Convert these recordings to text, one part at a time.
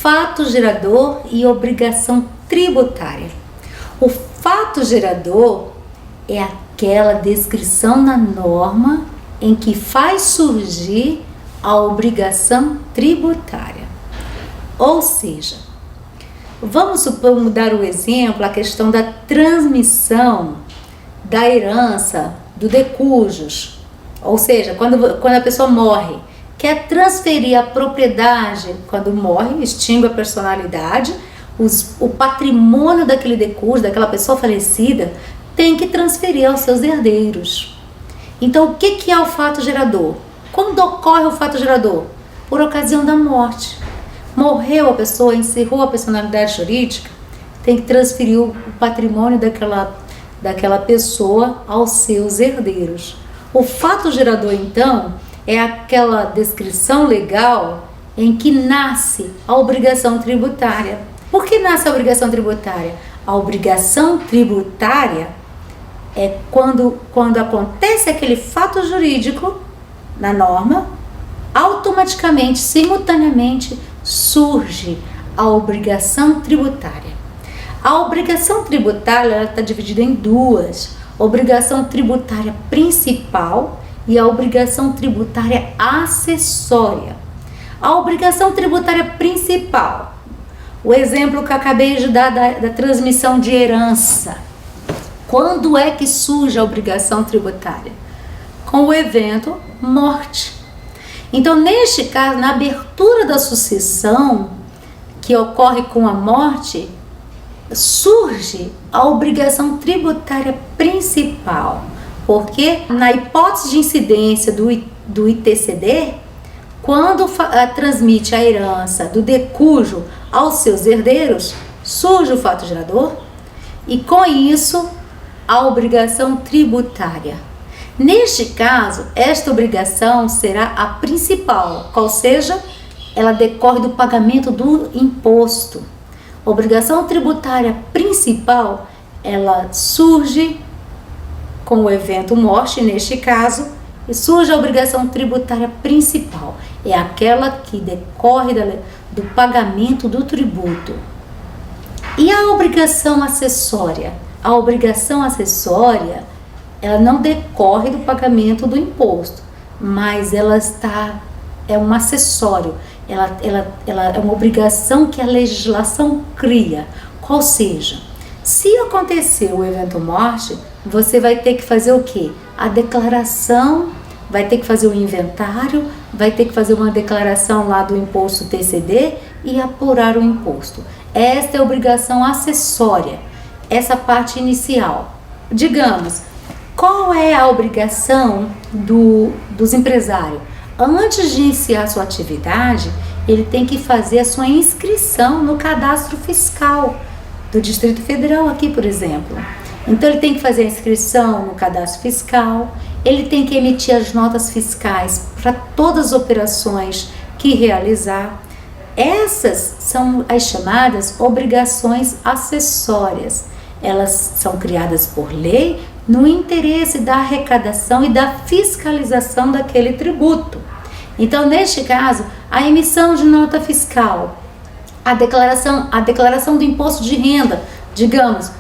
fato gerador e obrigação tributária. O fato gerador é aquela descrição na norma em que faz surgir a obrigação tributária. Ou seja, vamos dar o exemplo, a questão da transmissão da herança, do decujus. Ou seja, quando a pessoa morre, quer transferir a propriedade, quando morre, extingue a personalidade, o patrimônio daquele decujus, daquela pessoa falecida, tem que transferir aos seus herdeiros. Então, o que é o fato gerador? Quando ocorre o fato gerador? Por ocasião da morte. Morreu a pessoa, encerrou a personalidade jurídica, tem que transferir o patrimônio daquela pessoa aos seus herdeiros. O fato gerador, então, é aquela descrição legal em que nasce a obrigação tributária. Por que nasce a obrigação tributária? A obrigação tributária é quando acontece aquele fato jurídico na norma, automaticamente, simultaneamente, surge a obrigação tributária. A obrigação tributária está dividida em duas: obrigação tributária principal e a obrigação tributária acessória. A obrigação tributária principal, o exemplo que eu acabei de dar da transmissão de herança. Quando é que surge a obrigação tributária? Com o evento morte. Então, neste caso, na abertura da sucessão, que ocorre com a morte, surge a obrigação tributária principal. Porque, na hipótese de incidência do ITCD, quando transmite a herança do decújo aos seus herdeiros, surge o fato gerador e, com isso, a obrigação tributária. Neste caso, esta obrigação será a principal, qual seja, ela decorre do pagamento do imposto. A obrigação tributária principal, ela surge com o evento morte, neste caso, e surge a obrigação tributária principal. É aquela que decorre do pagamento do tributo. E a obrigação acessória? A obrigação acessória, ela não decorre do pagamento do imposto, mas ela é um acessório, ela é uma obrigação que a legislação cria. Qual seja, se acontecer o evento morte, você vai ter que fazer o quê? A declaração, vai ter que fazer o inventário, vai ter que fazer uma declaração lá do imposto TCD e apurar o imposto. Esta é a obrigação acessória, essa parte inicial. Digamos, qual é a obrigação dos empresários? Antes de iniciar sua atividade, ele tem que fazer a sua inscrição no cadastro fiscal do Distrito Federal aqui, por exemplo. Então, ele tem que fazer a inscrição no cadastro fiscal, ele tem que emitir as notas fiscais para todas as operações que realizar. Essas são as chamadas obrigações acessórias. Elas são criadas por lei no interesse da arrecadação e da fiscalização daquele tributo. Então, neste caso, a emissão de nota fiscal, a declaração do imposto de renda, digamos,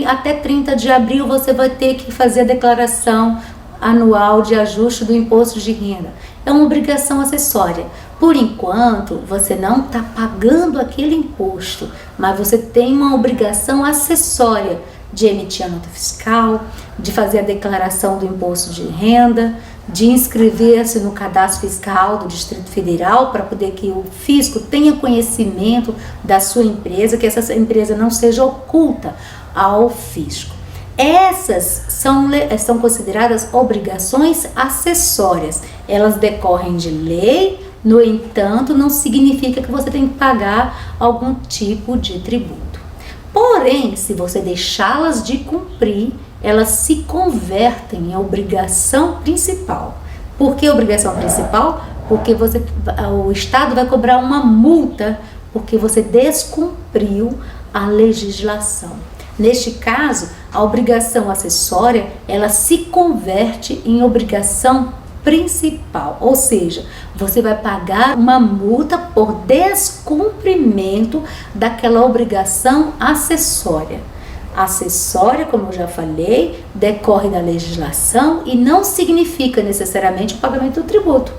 até 30 de abril você vai ter que fazer a declaração anual de ajuste do imposto de renda. É uma obrigação acessória. Por enquanto, você não está pagando aquele imposto, mas você tem uma obrigação acessória de emitir a nota fiscal, de fazer a declaração do imposto de renda, de inscrever-se no cadastro fiscal do Distrito Federal para poder que o fisco tenha conhecimento da sua empresa, que essa empresa não seja oculta ao fisco. Essas são consideradas obrigações acessórias. Elas decorrem de lei, no entanto, não significa que você tem que pagar algum tipo de tributo. Porém, se você deixá-las de cumprir, elas se convertem em obrigação principal. Por que obrigação principal? Porque o Estado vai cobrar uma multa porque você descumpriu a legislação. Neste caso, a obrigação acessória, ela se converte em obrigação principal, ou seja, você vai pagar uma multa por descumprimento daquela obrigação acessória. Acessória, como eu já falei, decorre da legislação e não significa necessariamente o pagamento do tributo.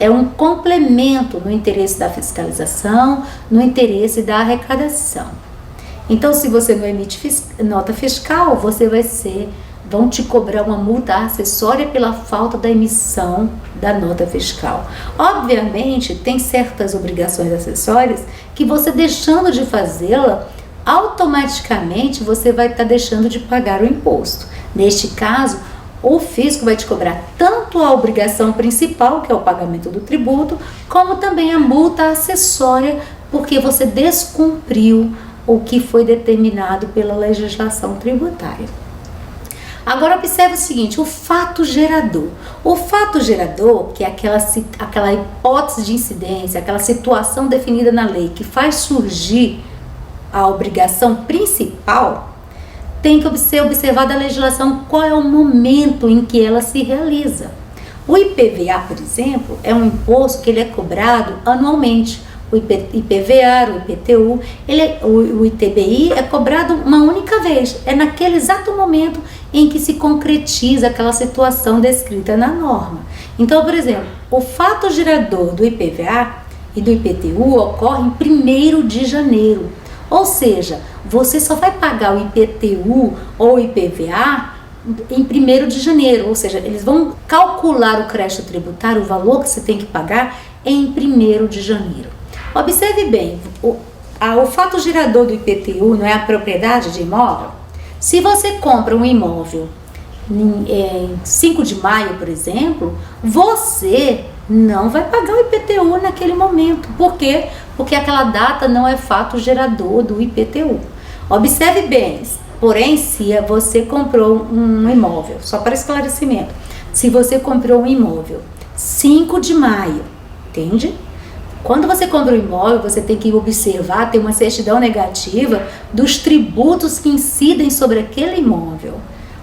É um complemento no interesse da fiscalização, no interesse da arrecadação. Então, se você não emite nota fiscal, vão te cobrar uma multa acessória pela falta da emissão da nota fiscal. Obviamente, tem certas obrigações acessórias que você deixando de fazê-la, automaticamente você vai estar deixando de pagar o imposto. Neste caso, o fisco vai te cobrar tanto a obrigação principal, que é o pagamento do tributo, como também a multa acessória, porque você descumpriu o que foi determinado pela legislação tributária. Agora observe o seguinte, o fato gerador. O fato gerador, que é aquela hipótese de incidência, aquela situação definida na lei que faz surgir a obrigação principal, tem que ser observada a legislação qual é o momento em que ela se realiza. O IPVA, por exemplo, é um imposto que ele é cobrado anualmente. O IPVA, o IPTU, o ITBI é cobrado uma única vez. É naquele exato momento em que se concretiza aquela situação descrita na norma. Então, por exemplo, o fato gerador do IPVA e do IPTU ocorre em 1º de janeiro. Ou seja, você só vai pagar o IPTU ou IPVA em 1º de janeiro, ou seja, eles vão calcular o crédito tributário, o valor que você tem que pagar em 1º de janeiro. Observe bem, o fato gerador do IPTU não é a propriedade de imóvel? Se você compra um imóvel em 5 de maio, por exemplo, você não vai pagar o IPTU naquele momento. Por quê? Porque aquela data não é fato gerador do IPTU. Observe bem, porém, se você comprou um imóvel, só para esclarecimento, se você comprou um imóvel 5 de maio, entende? Quando você compra um imóvel, você tem que observar, ter uma certidão negativa dos tributos que incidem sobre aquele imóvel.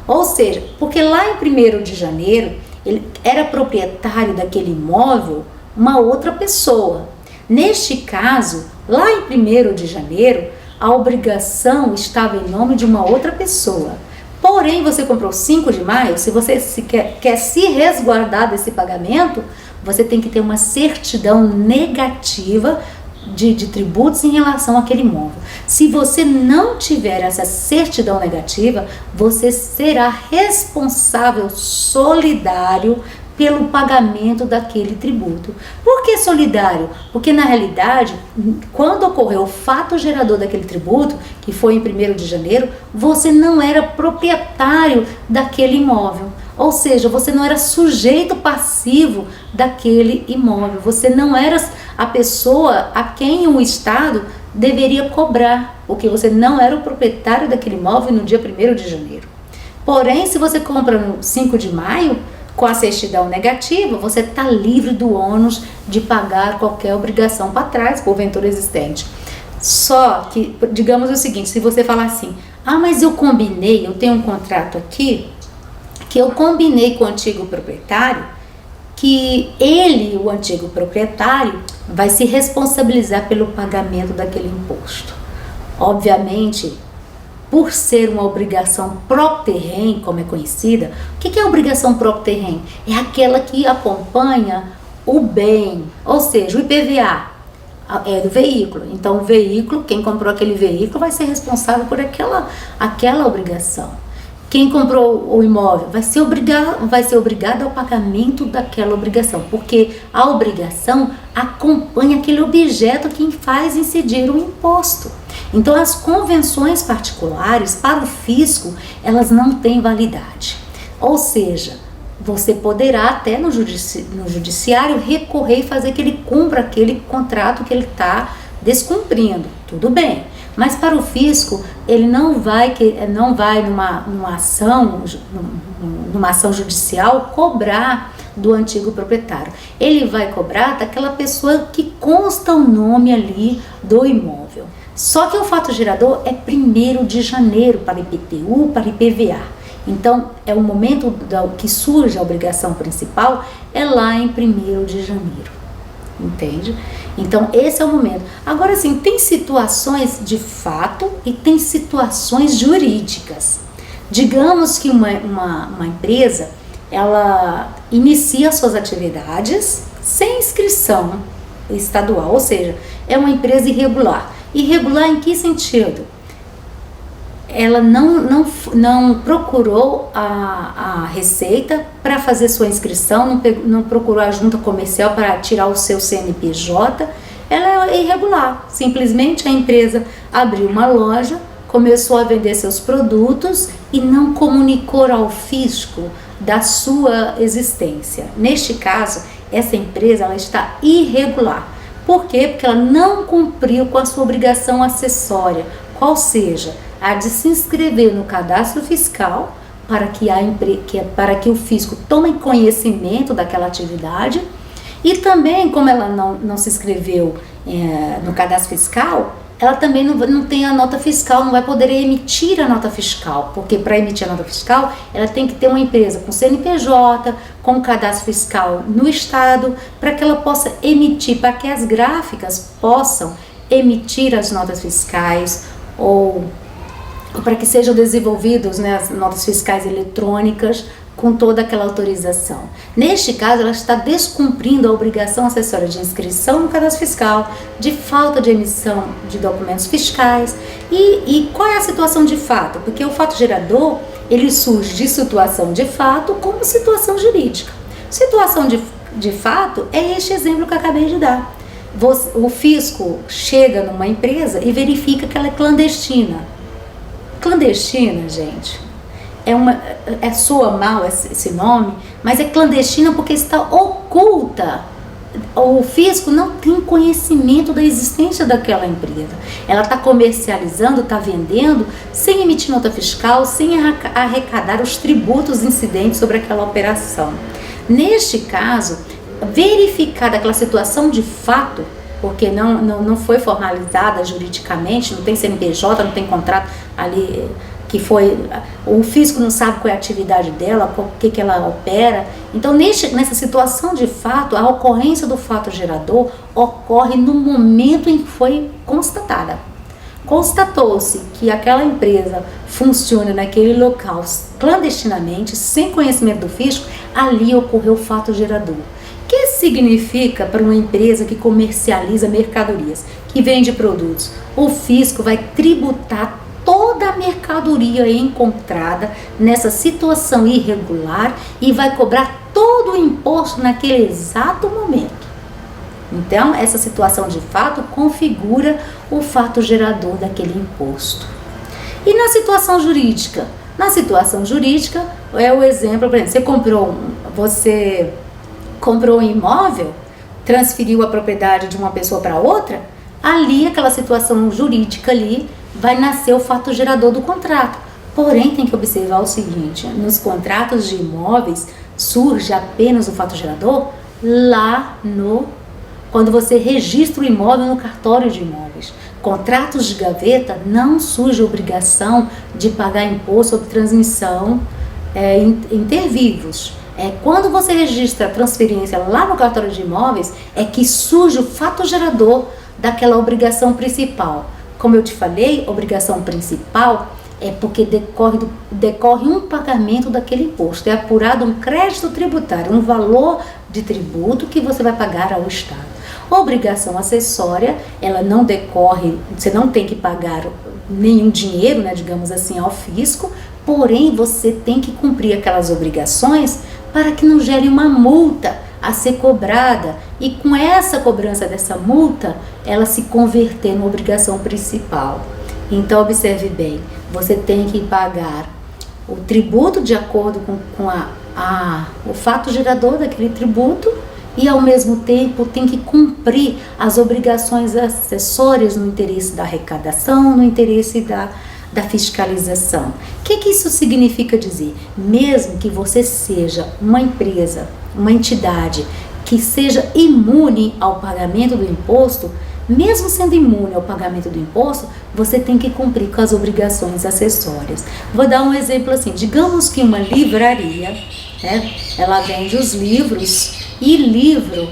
Ou seja, porque lá em 1º de janeiro, ele era proprietário daquele imóvel uma outra pessoa. Neste caso, lá em 1º de janeiro, a obrigação estava em nome de uma outra pessoa. Porém, você comprou 5 de maio, se você quer se resguardar desse pagamento, você tem que ter uma certidão negativa de tributos em relação àquele imóvel. Se você não tiver essa certidão negativa, você será responsável solidário pelo pagamento daquele tributo. Por que solidário? Porque na realidade, quando ocorreu o fato gerador daquele tributo, que foi em 1º de janeiro, você não era proprietário daquele imóvel. Ou seja, você não era sujeito passivo daquele imóvel. Você não era a pessoa a quem o Estado deveria cobrar, porque você não era o proprietário daquele imóvel no dia 1º de janeiro. Porém, se você compra no 5 de maio, com a certidão negativa, você está livre do ônus de pagar qualquer obrigação para trás, porventura existente. Só que, digamos o seguinte, se você falar assim, mas eu tenho um contrato aqui, que eu combinei com o antigo proprietário, que ele, o antigo proprietário, vai se responsabilizar pelo pagamento daquele imposto. Obviamente, por ser uma obrigação propter rem, como é conhecida, o que é a obrigação propter rem? É aquela que acompanha o bem, ou seja, o IPVA é do veículo. Então, o veículo, quem comprou aquele veículo vai ser responsável por aquela obrigação. Quem comprou o imóvel vai ser obrigado ao pagamento daquela obrigação, porque a obrigação acompanha aquele objeto que faz incidir o imposto. Então, as convenções particulares para o fisco, elas não têm validade. Ou seja, você poderá até no judiciário recorrer e fazer que ele cumpra aquele contrato que ele está descumprindo. Tudo bem. Mas para o fisco, ele não vai numa ação judicial cobrar do antigo proprietário. Ele vai cobrar daquela pessoa que consta o nome ali do imóvel. Só que o fato gerador é 1º de janeiro para IPTU, para IPVA. Então, é o momento que surge a obrigação principal, é lá em 1º de janeiro, entende? Então, esse é o momento. Agora, sim, tem situações de fato e tem situações jurídicas. Digamos que uma empresa, ela inicia suas atividades sem inscrição estadual, ou seja, é uma empresa irregular. Irregular em que sentido? Ela não procurou a Receita para fazer sua inscrição, não procurou a junta comercial para tirar o seu CNPJ, ela é irregular. Simplesmente a empresa abriu uma loja, começou a vender seus produtos e não comunicou ao fisco da sua existência. Neste caso, essa empresa ela está irregular. Por quê? Porque ela não cumpriu com a sua obrigação acessória, qual seja, a de se inscrever no cadastro fiscal para que o fisco tome conhecimento daquela atividade, e também, como ela não se inscreveu no cadastro fiscal, ela também não tem a nota fiscal, não vai poder emitir a nota fiscal, porque para emitir a nota fiscal, ela tem que ter uma empresa com CNPJ, com cadastro fiscal no estado, para que ela possa emitir, para que as gráficas possam emitir as notas fiscais, ou para que sejam desenvolvidas, né, as notas fiscais eletrônicas com toda aquela autorização. Neste caso, ela está descumprindo a obrigação acessória de inscrição no cadastro fiscal, de falta de emissão de documentos fiscais. E qual é a situação de fato? Porque o fato gerador, ele surge de situação de fato como situação jurídica. Situação de fato é este exemplo que eu acabei de dar. O fisco chega numa empresa e verifica que ela é clandestina. Clandestina, gente, soa mal esse nome, mas é clandestina porque está oculta. O fisco não tem conhecimento da existência daquela empresa. Ela está comercializando, está vendendo, sem emitir nota fiscal, sem arrecadar os tributos incidentes sobre aquela operação. Neste caso, verificada aquela situação de fato, porque não foi formalizada juridicamente, não tem CNPJ, não tem contrato ali, o fisco não sabe qual é a atividade dela, o que ela opera. Então, nessa situação de fato, a ocorrência do fato gerador ocorre no momento em que foi constatada. Constatou-se que aquela empresa funciona naquele local clandestinamente, sem conhecimento do fisco, ali ocorreu o fato gerador. O que significa para uma empresa que comercializa mercadorias, que vende produtos? O fisco vai tributar toda a mercadoria encontrada nessa situação irregular e vai cobrar todo o imposto naquele exato momento. Então, essa situação de fato configura o fato gerador daquele imposto. E na situação jurídica? Na situação jurídica, é o exemplo, por exemplo, você comprou um imóvel, transferiu a propriedade de uma pessoa para outra, ali, aquela situação jurídica ali, vai nascer o fato gerador do contrato. Porém, tem que observar o seguinte, nos contratos de imóveis, surge apenas o fato gerador quando você registra o imóvel no cartório de imóveis. Contratos de gaveta, não surge obrigação de pagar imposto sobre transmissão inter vivos. Quando você registra a transferência lá no cartório de imóveis, é que surge o fato gerador daquela obrigação principal. Como eu te falei, obrigação principal é porque decorre um pagamento daquele imposto. É apurado um crédito tributário, um valor de tributo que você vai pagar ao Estado. Obrigação acessória, ela não decorre, você não tem que pagar nenhum dinheiro, né, digamos assim, ao fisco, porém você tem que cumprir aquelas obrigações para que não gere uma multa a ser cobrada e com essa cobrança dessa multa, ela se converter numa obrigação principal. Então, observe bem, você tem que pagar o tributo de acordo com o fato gerador daquele tributo e, ao mesmo tempo, tem que cumprir as obrigações acessórias no interesse da arrecadação, no interesse da fiscalização. O que isso significa dizer? Mesmo que você seja uma empresa, uma entidade que seja imune ao pagamento do imposto, Mesmo sendo imune ao pagamento do imposto, você tem que cumprir com as obrigações acessórias. Vou dar um exemplo assim, digamos que uma livraria, né, ela vende os livros e livro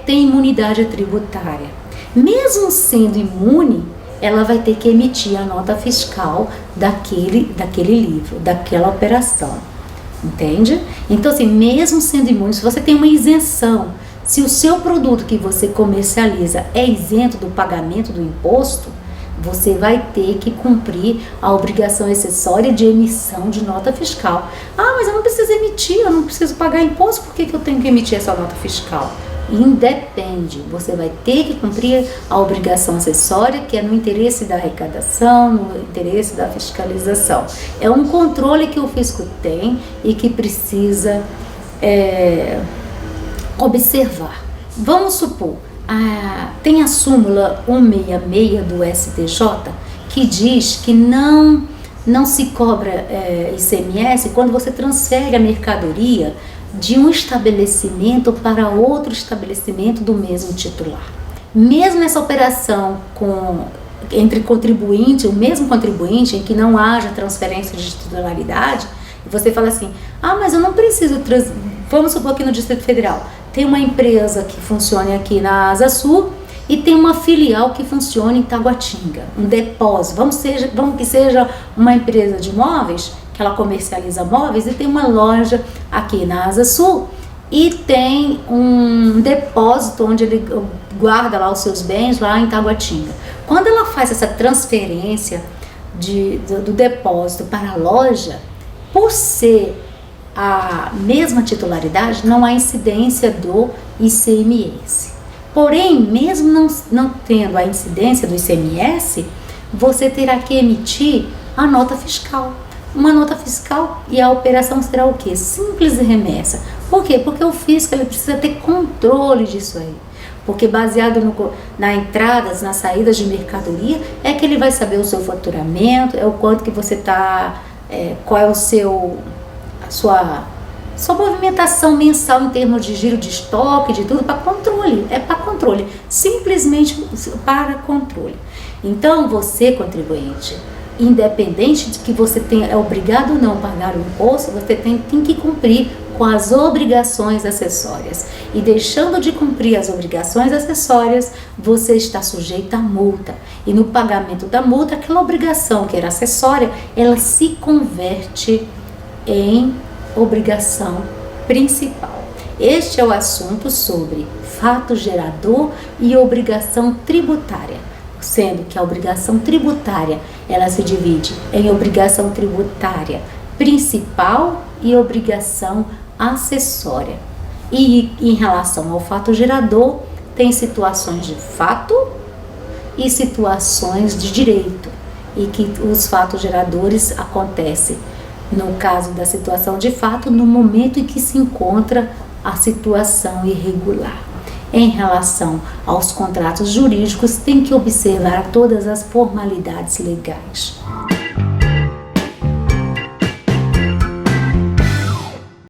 tem imunidade tributária. Mesmo sendo imune, ela vai ter que emitir a nota fiscal daquele livro, daquela operação, entende? Então assim, mesmo sendo imune, se você tem uma isenção, se o seu produto que você comercializa é isento do pagamento do imposto, você vai ter que cumprir a obrigação acessória de emissão de nota fiscal. Ah, mas eu não preciso emitir, eu não preciso pagar imposto, por que eu tenho que emitir essa nota fiscal? Independe, você vai ter que cumprir a obrigação acessória, que é no interesse da arrecadação, no interesse da fiscalização. É um controle que o fisco tem e que precisa observar. Vamos supor, tem a súmula 166 do STJ que diz que não se cobra ICMS quando você transfere a mercadoria de um estabelecimento para outro estabelecimento do mesmo titular. Mesmo essa operação entre contribuinte, o mesmo contribuinte, em que não haja transferência de titularidade, você fala assim, mas eu não preciso, vamos supor que no Distrito Federal tem uma empresa que funcione aqui na Asa Sul e tem uma filial que funcione em Taguatinga, um depósito, vamos que seja uma empresa de móveis, que ela comercializa móveis e tem uma loja aqui na Asa Sul e tem um depósito onde ele guarda lá os seus bens lá em Taguatinga. Quando ela faz essa transferência do depósito para a loja, por ser a mesma titularidade, não há incidência do ICMS. Porém, mesmo não tendo a incidência do ICMS, você terá que emitir a nota fiscal. Uma nota fiscal, e a operação será o quê? Simples remessa. Por quê? Porque o fisco ele precisa ter controle disso aí. Porque baseado nas entradas, nas saídas de mercadoria, é que ele vai saber o seu faturamento, é o quanto que você está, qual é a sua movimentação mensal em termos de giro de estoque, de tudo, para controle. É para controle, simplesmente para controle. Então, você, contribuinte, independente de que você é obrigado ou não pagar o imposto, você tem que cumprir com as obrigações acessórias. E deixando de cumprir as obrigações acessórias, você está sujeito à multa. E no pagamento da multa, aquela obrigação que era acessória, ela se converte em obrigação principal. Este é o assunto sobre fato gerador e obrigação tributária. Sendo que a obrigação tributária, ela se divide em obrigação tributária principal e obrigação acessória. E em relação ao fato gerador, tem situações de fato e situações de direito. E que os fatos geradores acontecem, no caso da situação de fato, no momento em que se encontra a situação irregular. Em relação aos contratos jurídicos, tem que observar todas as formalidades legais.